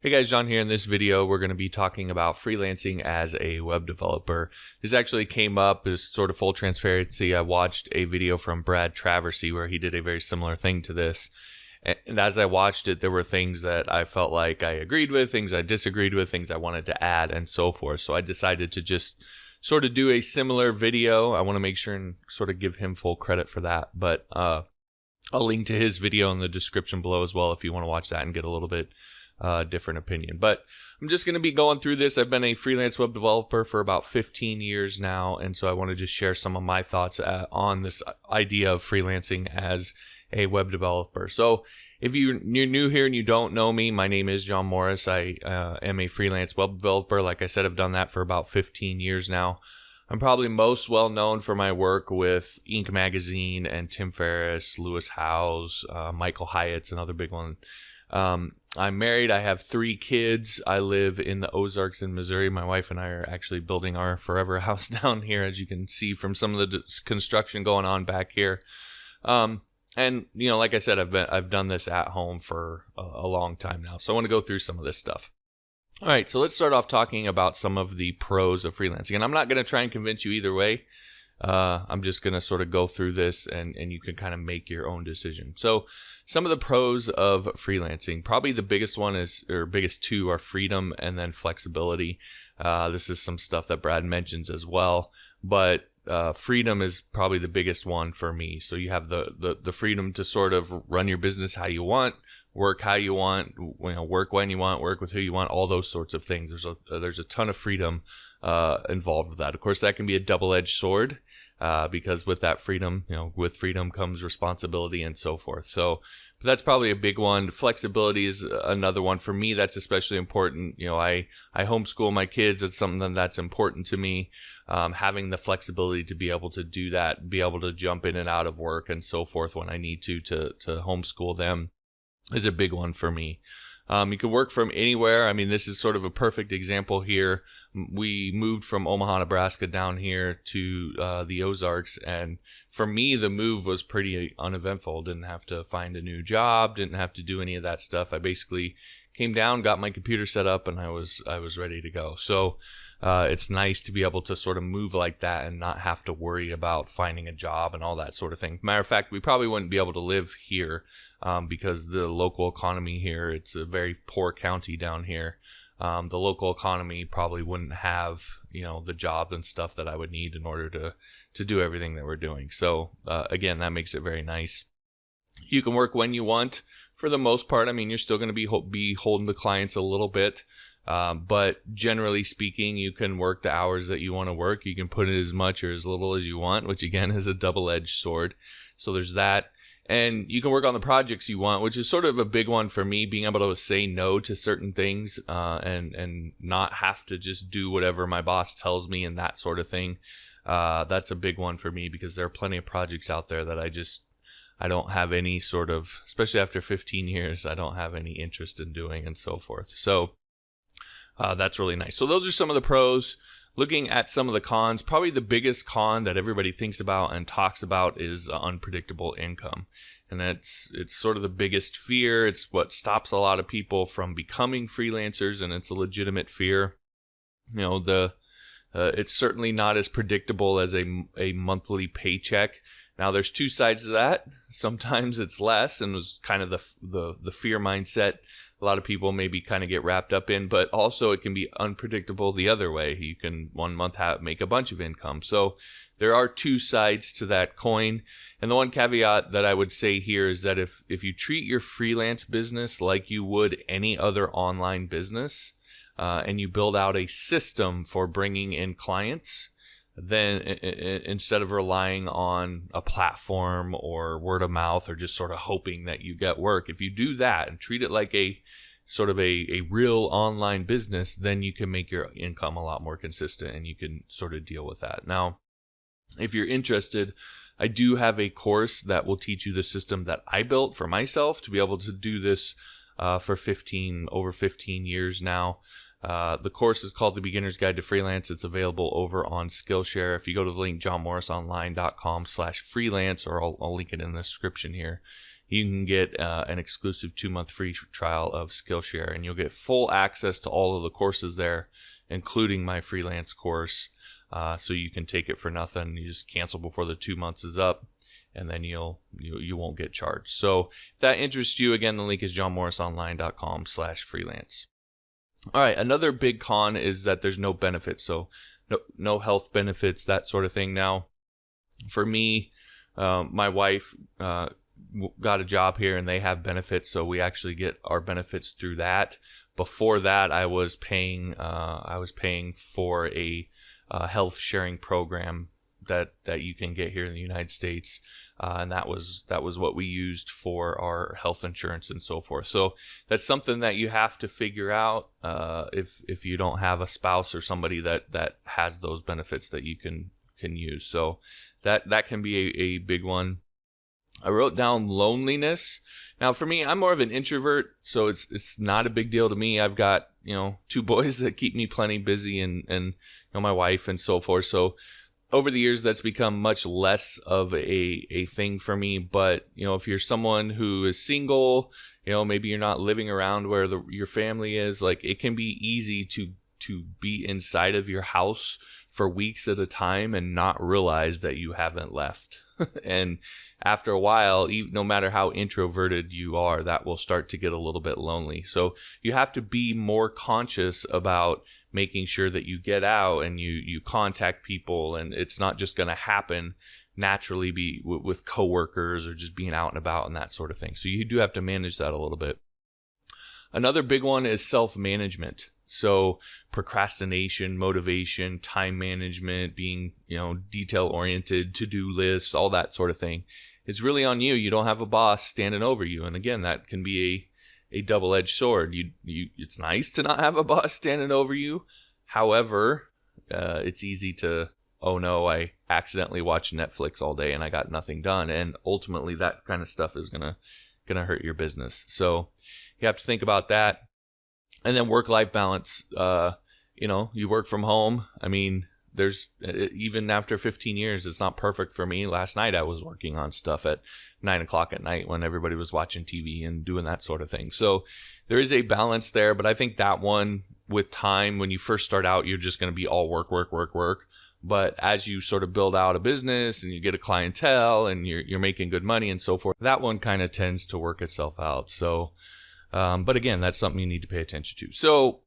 Hey guys, John here. In this video, we're going to be talking about freelancing as a web developer. This actually came up as sort of full transparency. I watched a video from Brad Traversy where he did a very similar thing to this. And as I watched it, there were things that I felt like I agreed with, things I disagreed with, things I wanted to add, and so forth. So I decided to just sort of do a similar video. I want to make sure and sort of give him full credit for that. But I'll link to his video in the description below as well if you want to watch that and get a little bit different opinion. But I'm just going to be going through this. I've been a freelance web developer for about 15 years now, and so I want to just share some of my thoughts on this idea of freelancing as a web developer. So if you're new here and you don't know me, my name is John Morris. I am a freelance web developer. Like I said, I've done that for about 15 years now. I'm probably most well known for my work with Inc. Magazine and Tim Ferriss, Lewis Howes, Michael Hyatt's another big one. I'm married. I have 3 kids. I live in the Ozarks in Missouri. My wife and I are actually building our forever house down here, as you can see from some of the construction going on back here. And you know, like I said, I've done this at home for a long time now. So I want to go through some of this stuff. All right, so let's start off talking about some of the pros of freelancing. And I'm not going to try and convince you either way. I'm just going to sort of go through this and you can kind of make your own decision. So some of the pros of freelancing, probably the biggest one is, or biggest two, are freedom and then flexibility. This is some stuff that Brad mentions as well, but freedom is probably the biggest one for me. So you have the freedom to sort of run your business how you want, work how you want, work when you want, work with who you want, all those sorts of things. There's a ton of freedom involved with that. Of course, that can be a double-edged sword because with that freedom, with freedom comes responsibility and so forth. So but that's probably a big one. Flexibility is another one. For me, that's especially important. I homeschool my kids. It's something that's important to me. Having the flexibility to be able to do that, be able to jump in and out of work and so forth when I need to homeschool them is a big one for me. You can work from anywhere. I mean, this is sort of a perfect example here. We moved from Omaha, Nebraska down here to the Ozarks. And for me, the move was pretty uneventful. Didn't have to find a new job. Didn't have to do any of that stuff. I basically came down, got my computer set up, and I was ready to go. So it's nice to be able to sort of move like that and not have to worry about finding a job and all that sort of thing. Matter of fact, we probably wouldn't be able to live here because the local economy here, it's a very poor county down here. The local economy probably wouldn't have, the jobs and stuff that I would need in order to do everything that we're doing. So again, that makes it very nice. You can work when you want for the most part. I mean, you're still going to be holding the clients a little bit. But generally speaking, you can work the hours that you want to work. You can put in as much or as little as you want, which again is a double-edged sword. So there's that. And you can work on the projects you want, which is sort of a big one for me, being able to say no to certain things and not have to just do whatever my boss tells me and that sort of thing. That's a big one for me because there are plenty of projects out there that I don't have any sort of, especially after 15 years, I don't have any interest in doing and so forth. So that's really nice. So those are some of the pros. Looking at some of the cons, probably the biggest con that everybody thinks about and talks about is unpredictable income. And it's sort of the biggest fear. It's what stops a lot of people from becoming freelancers, and it's a legitimate fear. It's certainly not as predictable as a monthly paycheck. Now, there's two sides to that. Sometimes it's less, and was kind of the fear mindset a lot of people maybe kind of get wrapped up in, but also it can be unpredictable the other way. You can one month make a bunch of income. So there are two sides to that coin. And the one caveat that I would say here is that if you treat your freelance business like you would any other online business, and you build out a system for bringing in clients, then instead of relying on a platform or word of mouth or just sort of hoping that you get work, if you do that and treat it like a sort of a real online business, then you can make your income a lot more consistent and you can sort of deal with that. Now, if you're interested, I do have a course that will teach you the system that I built for myself to be able to do this for over 15 years now. The course is called The Beginner's Guide to Freelance. It's available over on Skillshare. If you go to the link johnmorrisonline.com/freelance, or I'll link it in the description here, you can get an exclusive 2-month free trial of Skillshare, and you'll get full access to all of the courses there, including my freelance course. So you can take it for nothing. You just cancel before the 2 months is up, and then you won't get charged. So if that interests you, again, the link is johnmorrisonline.com/freelance. All right, another big con is that there's no benefits. So no health benefits, that sort of thing. Now, for me, my wife got a job here and they have benefits, so we actually get our benefits through that. Before that, I was paying for a health sharing program that you can get here in the United States, and that was what we used for our health insurance and so forth. So that's something that you have to figure out if you don't have a spouse or somebody that has those benefits that you can use. So that can be a big one. I wrote down loneliness. Now, for me, I'm more of an introvert, so it's not a big deal to me. I've got 2 boys that keep me plenty busy, and my wife and so forth. So over the years, that's become much less of a thing for me. But if you're someone who is single, maybe you're not living around where your family is, like, it can be easy to be inside of your house for weeks at a time and not realize that you haven't left. And after a while, no matter how introverted you are, that will start to get a little bit lonely. So you have to be more conscious about making sure that you get out and you contact people, and it's not just going to happen naturally with coworkers or just being out and about and that sort of thing. So you do have to manage that a little bit. Another big one is self-management. So procrastination, motivation, time management, being, detail-oriented, to-do lists, all that sort of thing. It's really on you. You don't have a boss standing over you. And again, that can be a double-edged sword. It's nice to not have a boss standing over you. However, it's easy to, oh no, I accidentally watched Netflix all day and I got nothing done. And ultimately, that kind of stuff is gonna hurt your business. So you have to think about that. And then work-life balance. You work from home. I mean, there's even after 15 years, it's not perfect for me. Last night I was working on stuff at 9:00 at night when everybody was watching TV and doing that sort of thing. So there is a balance there, but I think that one, with time, when you first start out, you're just going to be all work. But as you sort of build out a business and you get a clientele and you're making good money and so forth, that one kind of tends to work itself out. So, but again, that's something you need to pay attention to. So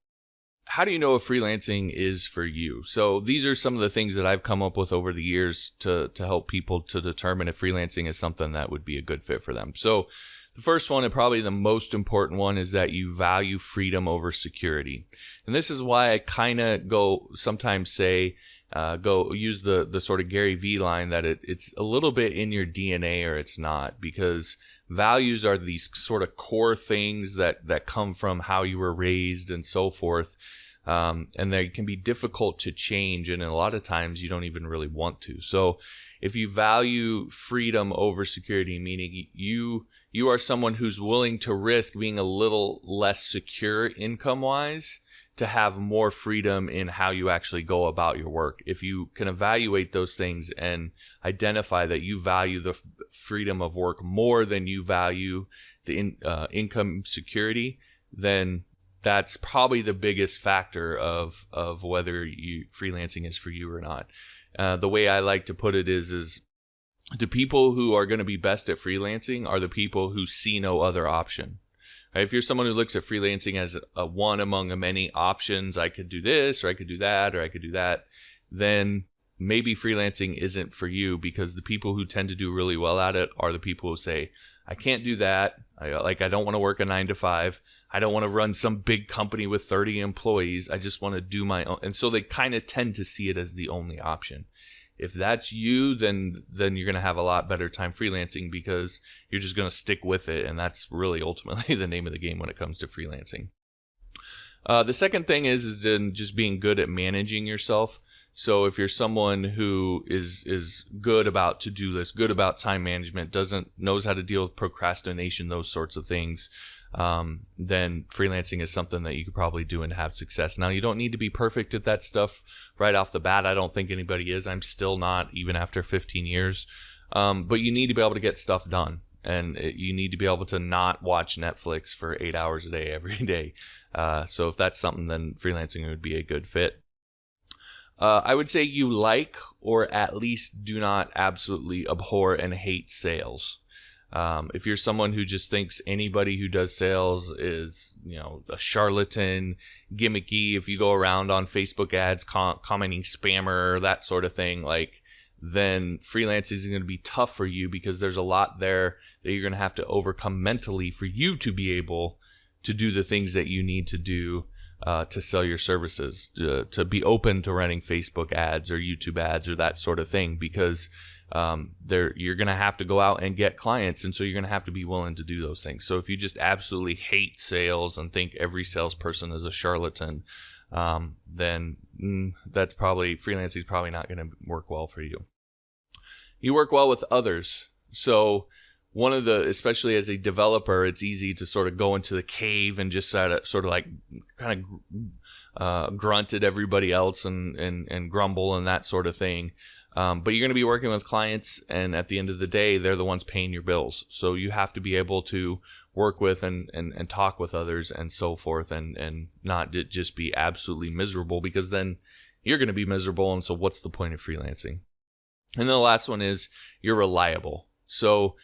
how do you know if freelancing is for you? So these are some of the things that I've come up with over the years to help people to determine if freelancing is something that would be a good fit for them. So the first one, and probably the most important one, is that you value freedom over security. And this is why I kind of sometimes say, use the sort of Gary Vee line that it's a little bit in your DNA or it's not, because values are these sort of core things that come from how you were raised and so forth. And they can be difficult to change. And a lot of times you don't even really want to. So if you value freedom over security, meaning you are someone who's willing to risk being a little less secure income wise to have more freedom in how you actually go about your work. If you can evaluate those things and identify that you value the freedom of work more than you value the income security, then that's probably the biggest factor of whether freelancing is for you or not. The way I like to put it is the people who are going to be best at freelancing are the people who see no other option. Right? If you're someone who looks at freelancing as a one among many options, I could do this, or I could do that, or I could do that, then maybe freelancing isn't for you, because the people who tend to do really well at it are the people who say, I can't do that. I don't want to work a 9 to 5. I don't want to run some big company with 30 employees. I just want to do my own. And so they kind of tend to see it as the only option. If that's you, then you're going to have a lot better time freelancing, because you're just going to stick with it. And that's really ultimately the name of the game when it comes to freelancing. The second thing is in just being good at managing yourself. So if you're someone who is good about to-do lists, good about time management, knows how to deal with procrastination, those sorts of things, then freelancing is something that you could probably do and have success. Now, you don't need to be perfect at that stuff right off the bat. I don't think anybody is. I'm still not, even after 15 years. But you need to be able to get stuff done. and you need to be able to not watch Netflix for 8 hours a day every day. So if that's something, then freelancing would be a good fit. I would say you like, or at least do not absolutely abhor and hate sales. If you're someone who just thinks anybody who does sales is, a charlatan, gimmicky, if you go around on Facebook ads commenting spammer, that sort of thing, then freelancing is going to be tough for you, because there's a lot there that you're going to have to overcome mentally for you to be able to do the things that you need to do to sell your services, to be open to running Facebook ads or YouTube ads or that sort of thing, because you're going to have to go out and get clients, and so you're going to have to be willing to do those things. So if you just absolutely hate sales and think every salesperson is a charlatan, then freelancing is probably not going to work well for you. You work well with others. So especially as a developer, it's easy to sort of go into the cave and just kind of grunt at everybody else and grumble and that sort of thing. But you're going to be working with clients, and at the end of the day, they're the ones paying your bills. So you have to be able to work with and talk with others and so forth, and not just be absolutely miserable, because then you're going to be miserable. And so what's the point of freelancing? And then the last one is you're reliable. So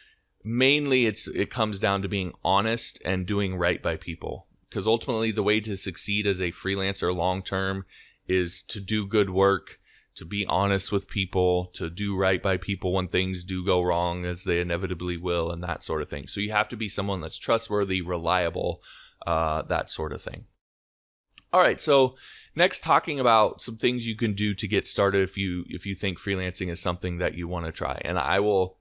mainly it comes down to being honest and doing right by people, because ultimately the way to succeed as a freelancer long term is to do good work, to be honest with people, to do right by people when things do go wrong, as they inevitably will, and that sort of thing. So you have to be someone that's trustworthy, reliable, that sort of thing. All right, so next, talking about some things you can do to get started if you think freelancing is something that you want to try. And I will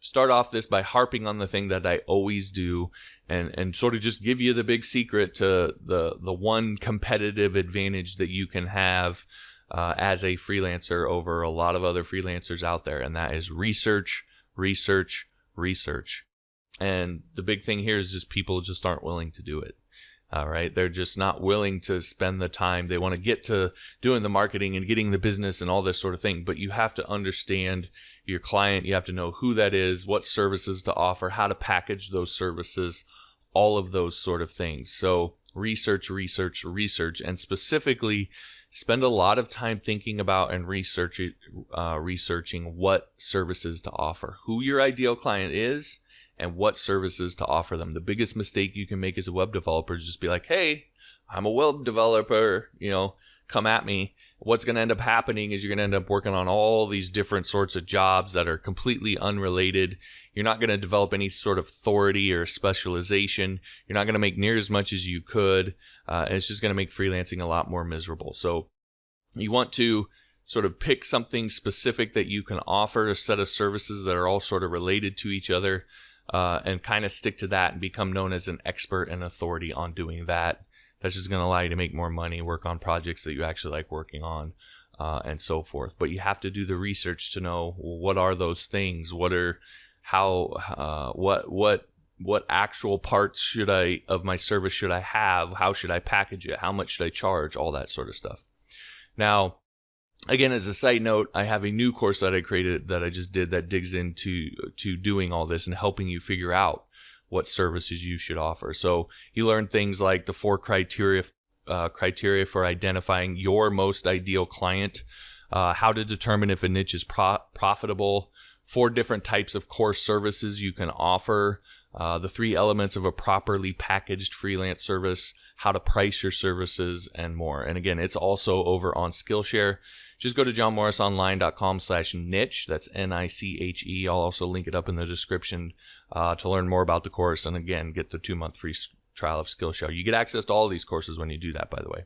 start off this by harping on the thing that I always do, and sort of just give you the big secret to the one competitive advantage that you can have as a freelancer over a lot of other freelancers out there, and that is research, research, research. And the big thing here is just people just aren't willing to do it. All right, they're just not willing to spend the time. They want to get to doing the marketing and getting the business and all this sort of thing, but you have to understand your client. You have to know who that is, what services to offer, how to package those services, all of those sort of things. So research, research, research, and specifically spend a lot of time thinking about and researching what services to offer, who your ideal client is, and what services to offer them. The biggest mistake you can make as a web developer is just be like, hey, I'm a web developer, come at me. What's going to end up happening is you're going to end up working on all these different sorts of jobs that are completely unrelated. You're not going to develop any sort of authority or specialization. You're not going to make near as much as you could. And it's just going to make freelancing a lot more miserable. So you want to sort of pick something specific that you can offer, a set of services that are all sort of related to each other, and kind of stick to that and become known as an expert and authority on doing that. That's just going to allow you to make more money, work on projects that you actually like working on, and so forth. But you have to do the research to know, well, what are those things? What actual parts of my service should I have? How should I package it? How much should I charge? All that sort of stuff. Now, again, as a side note, I have a new course that I created that I just did that digs into doing all this and helping you figure out what services you should offer. So you learn things like the 4 criteria for identifying your most ideal client, how to determine if a niche is profitable, 4 different types of core services you can offer, the 3 elements of a properly packaged freelance service, how to price your services, and more. And again, it's also over on Skillshare. Just go to johnmorrisonline.com/niche. That's NICHE. I'll also link it up in the description to learn more about the course. And again, get the 2-month free trial of Skillshare. You get access to all these courses when you do that, by the way.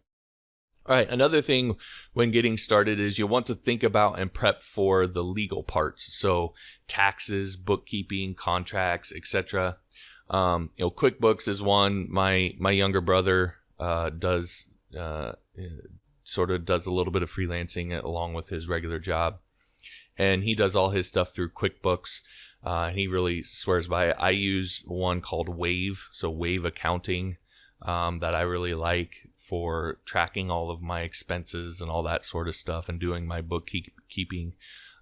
All right, another thing when getting started is you want to think about and prep for the legal parts. So taxes, bookkeeping, contracts, etc. QuickBooks is one. My younger brother does a little bit of freelancing along with his regular job, and he does all his stuff through QuickBooks. He really swears by it. I use one called Wave, so Wave Accounting, that I really like for tracking all of my expenses and all that sort of stuff and doing my bookkeeping.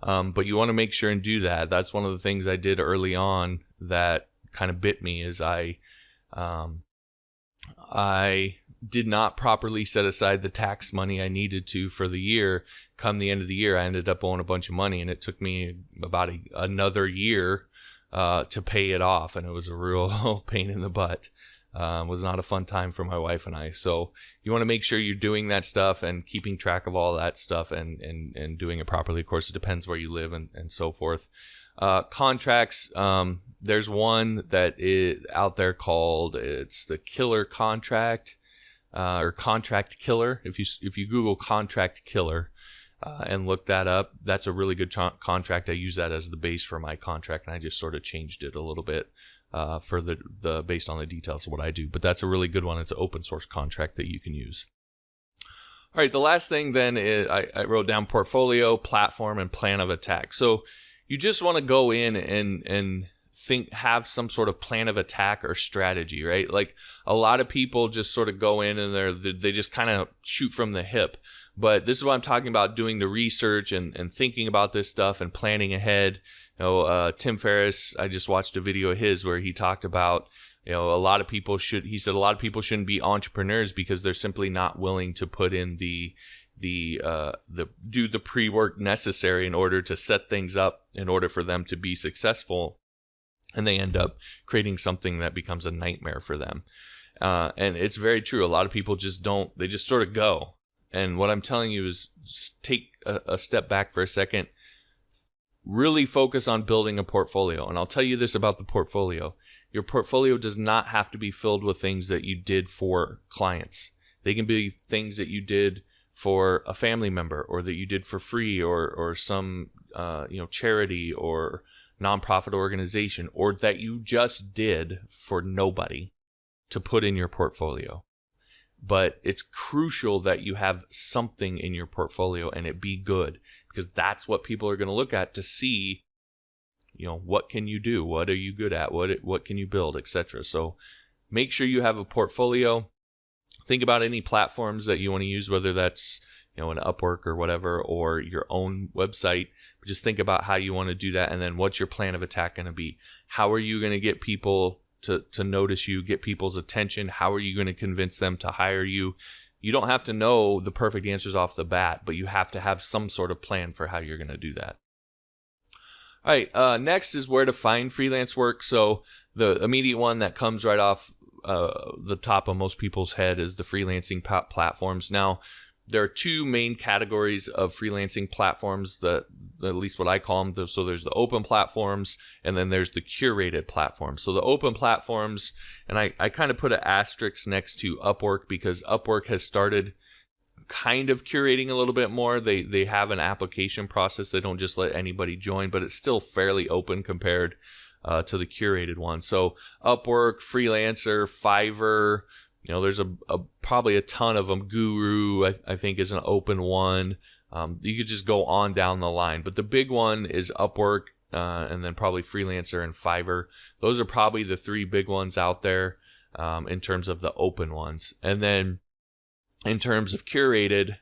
But you want to make sure and do that. That's one of the things I did early on that kind of bit me is I did not properly set aside the tax money I needed to for the year. Come the end of the year, I ended up owing a bunch of money, and it took me about another year to pay it off, and it was a real pain in the butt. It was not a fun time for my wife and I. So you want to make sure you're doing that stuff and keeping track of all that stuff and doing it properly. Of course, it depends where you live and so forth. Contracts, there's one that is out there called, it's the Killer Contract, or Contract Killer. If you Google Contract Killer and look that up, that's a really good contract. I use that as the base for my contract, and I just sort of changed it a little bit for the based on the details of what I do. But that's a really good one. It's an open source contract that you can use. All right, the last thing then is I wrote down portfolio, platform, and plan of attack. So you just want to go in and have some sort of plan of attack or strategy, right? Like a lot of people just sort of go in and they just kind of shoot from the hip. But this is what I'm talking about, doing the research and thinking about this stuff and planning ahead. Tim Ferriss, I just watched a video of his where he talked about, a lot of people shouldn't be entrepreneurs because they're simply not willing to put in do the pre-work necessary in order to set things up in order for them to be successful. And they end up creating something that becomes a nightmare for them. And it's very true. A lot of people they just sort of go. And what I'm telling you is take a step back for a second. Really focus on building a portfolio. And I'll tell you this about the portfolio. Your portfolio does not have to be filled with things that you did for clients. They can be things that you did for a family member, or that you did for free, or some charity or nonprofit organization, or that you just did for nobody to put in your portfolio. But it's crucial that you have something in your portfolio and it be good, because that's what people are going to look at to see, what can you do? What are you good at? What can you build, etc. So make sure you have a portfolio. Think about any platforms that you want to use, whether that's, an Upwork or whatever, or your own website. Just think about how you want to do that. And then what's your plan of attack going to be? How are you going to get people to notice you, get people's attention? How are you going to convince them to hire you? You don't have to know the perfect answers off the bat, but you have to have some sort of plan for how you're going to do that. All right, next is where to find freelance work. So the immediate one that comes right off the top of most people's head is the freelancing platforms. Now, there are two main categories of freelancing platforms, at least what I call them. So there's the open platforms, and then there's the curated platforms. So the open platforms, and I kind of put an asterisk next to Upwork, because Upwork has started kind of curating a little bit more. They have an application process. They don't just let anybody join, but it's still fairly open compared to the curated one. So Upwork, Freelancer, Fiverr, there's probably a ton of them. Guru, I think, is an open one. You could just go on down the line. But the big one is Upwork, and then probably Freelancer and Fiverr. Those are probably the three big ones out there in terms of the open ones. And then in terms of curated,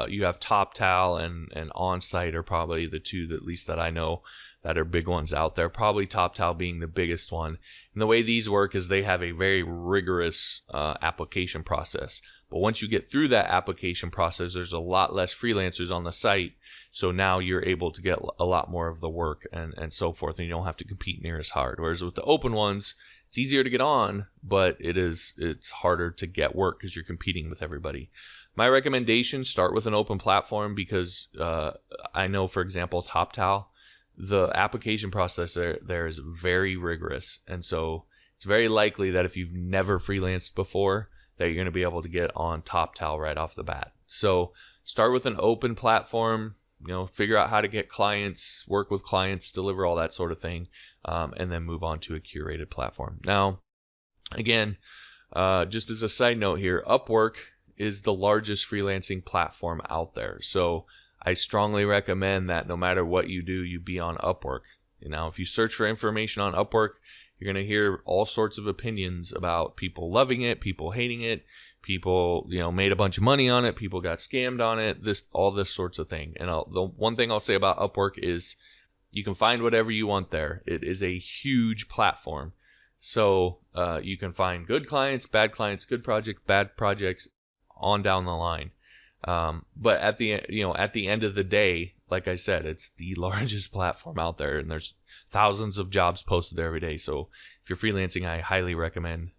you have TopTal and OnSite are probably the two, at least that I know, that are big ones out there. Probably TopTal being the biggest one. And the way these work is they have a very rigorous application process. But once you get through that application process, there's a lot less freelancers on the site. So now you're able to get a lot more of the work and so forth, and you don't have to compete near as hard. Whereas with the open ones, it's easier to get on, but it's harder to get work because you're competing with everybody. My recommendation, start with an open platform, because I know, for example, TopTal, the application process there is very rigorous. And so it's very likely that if you've never freelanced before, that you're going to be able to get on TopTal right off the bat. So start with an open platform, figure out how to get clients, work with clients, deliver all that sort of thing, and then move on to a curated platform. Now, again, just as a side note here, Upwork is the largest freelancing platform out there. So I strongly recommend that no matter what you do, you be on Upwork. If you search for information on Upwork, you're going to hear all sorts of opinions about people loving it, people hating it, people, made a bunch of money on it, people got scammed on it, all this sorts of thing. And the one thing I'll say about Upwork is you can find whatever you want there. It is a huge platform. So you can find good clients, bad clients, good projects, bad projects, on down the line. But at the end of the day, like I said, it's the largest platform out there, and there's thousands of jobs posted there every day. So if you're freelancing, I highly recommend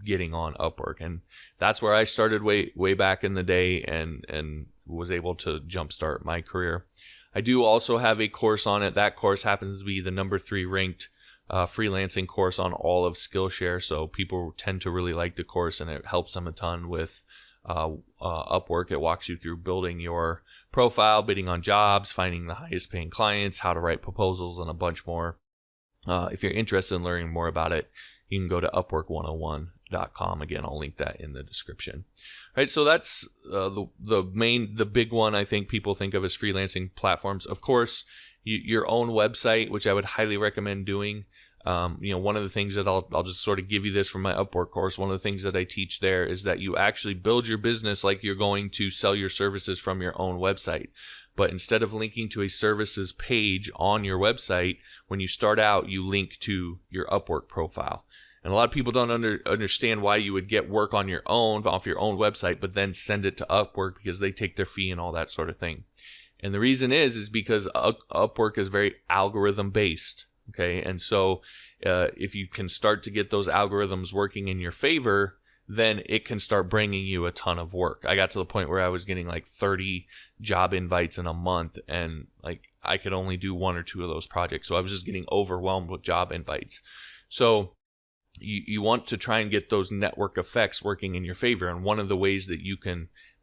getting on Upwork, and that's where I started way back in the day, and was able to jumpstart my career. I do also have a course on it. That course happens to be the number 3 ranked freelancing course on all of Skillshare. So people tend to really like the course, and it helps them a ton with Upwork. It walks you through building your profile, bidding on jobs, finding the highest paying clients, how to write proposals, and a bunch more. If you're interested in learning more about it, you can go to upwork101.com. Again, I'll link that in the description. All right, so that's the big one I think people think of as freelancing platforms. Of course, your own website, which I would highly recommend doing. One of the things that I'll just sort of give you this from my Upwork course. One of the things that I teach there is that you actually build your business like you're going to sell your services from your own website. But instead of linking to a services page on your website, when you start out, you link to your Upwork profile. And a lot of people don't understand why you would get work on your own, off your own website, but then send it to Upwork because they take their fee and all that sort of thing. And the reason is because Upwork is very algorithm based. Okay. And so if you can start to get those algorithms working in your favor, then it can start bringing you a ton of work. I got to the point where I was getting like 30 job invites in a month, and like I could only do 1 or 2 of those projects. So I was just getting overwhelmed with job invites. So you want to try and get those network effects working in your favor. And one of the ways that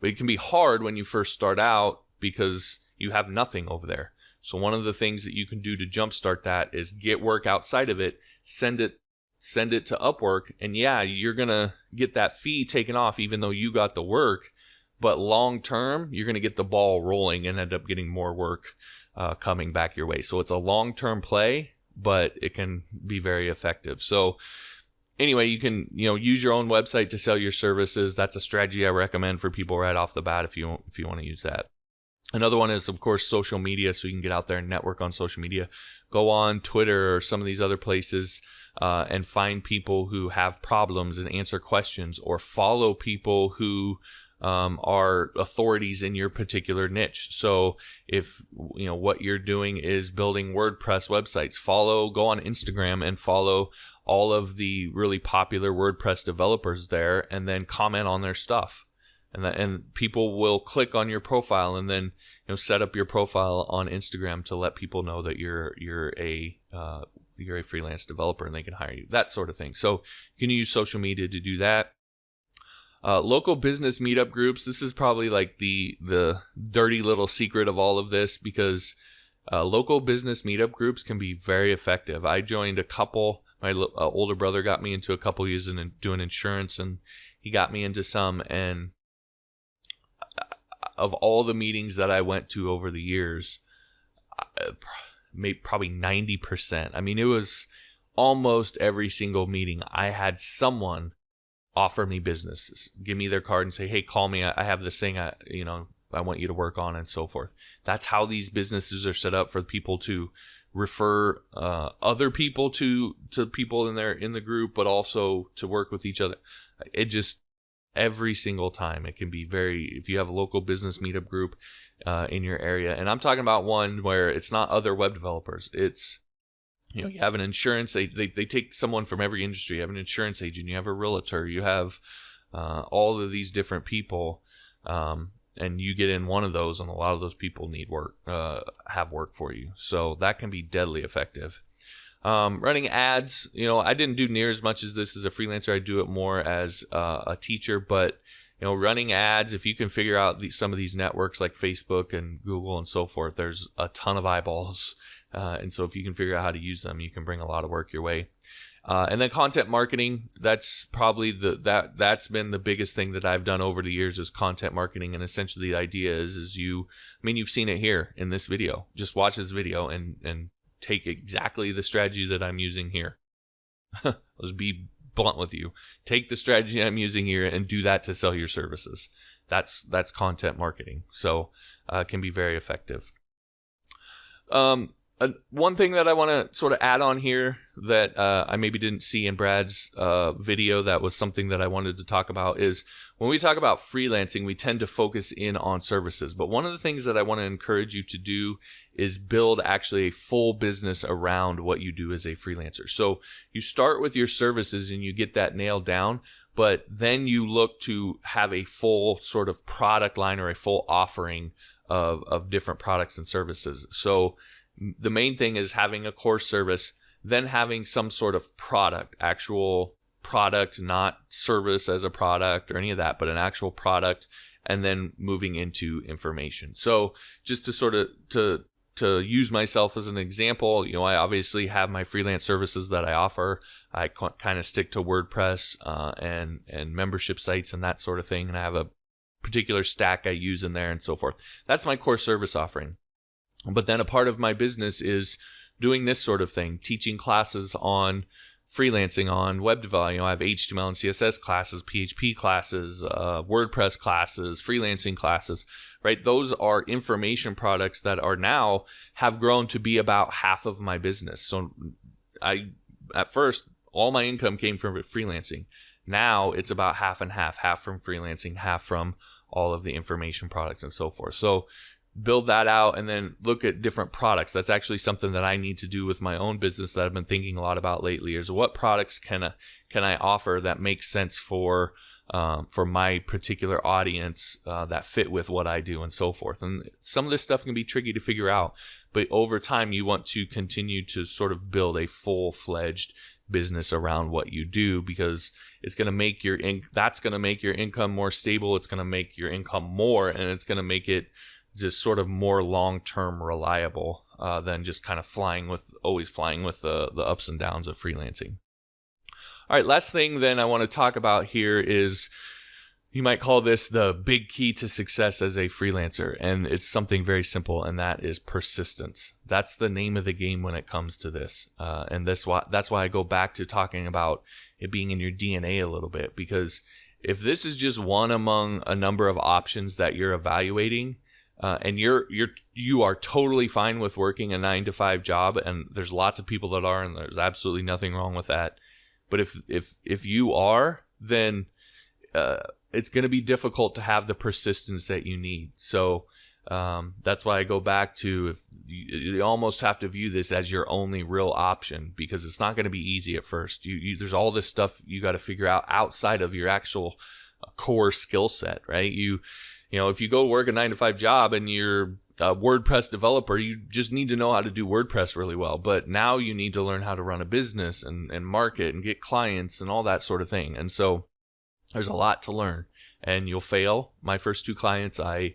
but it can be hard when you first start out because you have nothing over there. So one of the things that you can do to jumpstart that is get work outside of it, send it to Upwork, and yeah, you're going to get that fee taken off even though you got the work, but long term, you're going to get the ball rolling and end up getting more work coming back your way. So it's a long-term play, but it can be very effective. So anyway, you can use your own website to sell your services. That's a strategy I recommend for people right off the bat if you want to use that. Another one is, of course, social media. So you can get out there and network on social media. Go on Twitter or some of these other places and find people who have problems and answer questions, or follow people who are authorities in your particular niche. So if what you're doing is building WordPress websites, go on Instagram and follow all of the really popular WordPress developers there, and then comment on their stuff. And people will click on your profile, and then set up your profile on Instagram to let people know that you're a freelance developer and they can hire you, that sort of thing. So you can use social media to do that. Local business meetup groups. This is probably like the dirty little secret of all of this, because local business meetup groups can be very effective. I joined a couple. My older brother got me into a couple using doing insurance, and he got me into some. And of all the meetings that I went to over the years, probably 90%. I mean, it was almost every single meeting I had someone offer me business, give me their card and say, hey, call me. I have this thing I want you to work on, and so forth. That's how these businesses are set up, for people to refer other people to people in the group, but also to work with each other. It just, every single time, it can be if you have a local business meetup group in your area, and I'm talking about one where it's not other web developers, it's you have an insurance, they take someone from every industry. You have an insurance agent, you have a realtor, you have all of these different people, and you get in one of those, and a lot of those people need work, have work for you. So that can be deadly effective. Running ads, I didn't do near as much as this as a freelancer. I do it more as a teacher, but running ads, if you can figure out some of these networks like Facebook and Google and so forth, there's a ton of eyeballs. And so if you can figure out how to use them, you can bring a lot of work your way. And then content marketing, that's probably that's been the biggest thing that I've done over the years, is content marketing. And essentially the idea is you've seen it here in this video. Just watch this video and take exactly the strategy that I'm using here. Let's be blunt with you. Take the strategy I'm using here and do that to sell your services. That's content marketing. So it can be very effective. One thing that I want to sort of add on here that I maybe didn't see in Brad's video that was something that I wanted to talk about is when we talk about freelancing, we tend to focus in on services. But one of the things that I want to encourage you to do is build actually a full business around what you do as a freelancer. So you start with your services and you get that nailed down, but then you look to have a full sort of product line or a full offering of different products and services. So the main thing is having a core service, then having some sort of product, actual product, not service as a product or any of that, but an actual product, and then moving into information. So just to sort of to use myself as an example, I obviously have my freelance services that I offer. I kind of stick to WordPress and membership sites and that sort of thing, and I have a particular stack I use in there and so forth. That's my core service offering. But then a part of my business is doing this sort of thing, teaching classes on freelancing, on web development. I have HTML and CSS classes, PHP classes, WordPress classes, freelancing classes, right? Those are information products that are now have grown to be about half of my business. So at first, all my income came from freelancing. Now it's about half and half from freelancing, half from all of the information products and so forth. So build that out and then look at different products. That's actually something that I need to do with my own business that I've been thinking a lot about lately is what products can I offer that makes sense for my particular audience that fit with what I do and so forth. And some of this stuff can be tricky to figure out, but over time you want to continue to sort of build a full-fledged business around what you do because it's going to make that's going to make your income more stable. It's going to make your income more, and it's going to make it just sort of more long-term reliable than just kind of always flying with the ups and downs of freelancing. All right, last thing then I want to talk about here is you might call this the big key to success as a freelancer, and it's something very simple, and that is persistence. That's the name of the game when it comes to this, and that's why I go back to talking about it being in your DNA a little bit, because if this is just one among a number of options that you're evaluating, and you are totally fine with working a 9-to-5 job, and there's lots of people that are, and there's absolutely nothing wrong with that. But if you are, then it's going to be difficult to have the persistence that you need. So that's why I go back to you almost have to view this as your only real option, because it's not going to be easy at first. There's all this stuff you got to figure out outside of your actual core skill set, right? If you go work a 9-to-5 job and you're a WordPress developer, you just need to know how to do WordPress really well. But now you need to learn how to run a business and market and get clients and all that sort of thing. And so there's a lot to learn, and you'll fail. My first 2 clients, I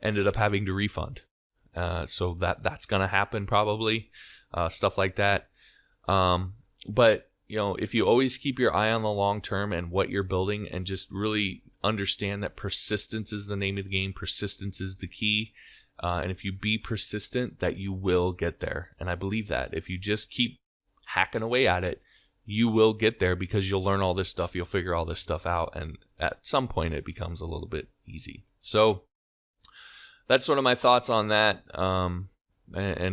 ended up having to refund. So that's going to happen probably, stuff like that. But if you always keep your eye on the long term and what you're building, and just really understand that persistence is the name of the game, persistence is the key. And if you be persistent, that you will get there. And I believe that if you just keep hacking away at it, you will get there, because you'll learn all this stuff. You'll figure all this stuff out. And at some point it becomes a little bit easy. So that's sort of my thoughts on that. And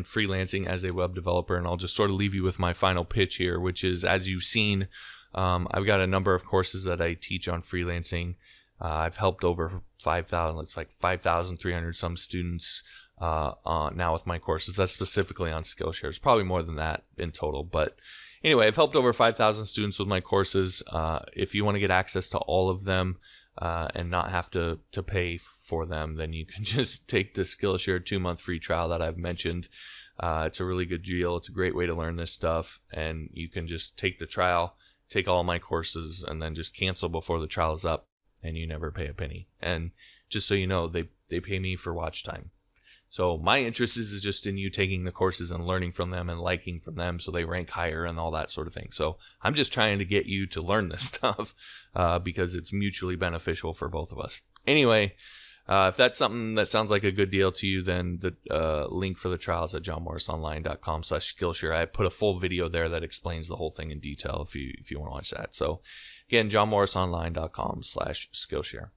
freelancing as a web developer. And I'll just sort of leave you with my final pitch here, which is, as you've seen, I've got a number of courses that I teach on freelancing. I've helped over 5,000, it's like 5,300 some students now with my courses. That's specifically on Skillshare. It's probably more than that in total. But anyway, I've helped over 5,000 students with my courses. If you want to get access to all of them and not have to pay for them, then you can just take the Skillshare 2-month free trial that I've mentioned. It's a really good deal. It's a great way to learn this stuff. And you can just take the trial, take all my courses, and then just cancel before the trial is up, and you never pay a penny. And just so you know, they pay me for watch time. So my interest is just in you taking the courses and learning from them and liking from them, so they rank higher and all that sort of thing. So I'm just trying to get you to learn this stuff because it's mutually beneficial for both of us. Anyway, if that's something that sounds like a good deal to you, then the link for the trial is at johnmorrisonline.com/Skillshare. I put a full video there that explains the whole thing in detail if you want to watch that. So again, johnmorrisonline.com/Skillshare.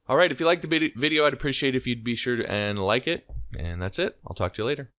All right, if you liked the video, I'd appreciate if you'd be sure and like it. And that's it. I'll talk to you later.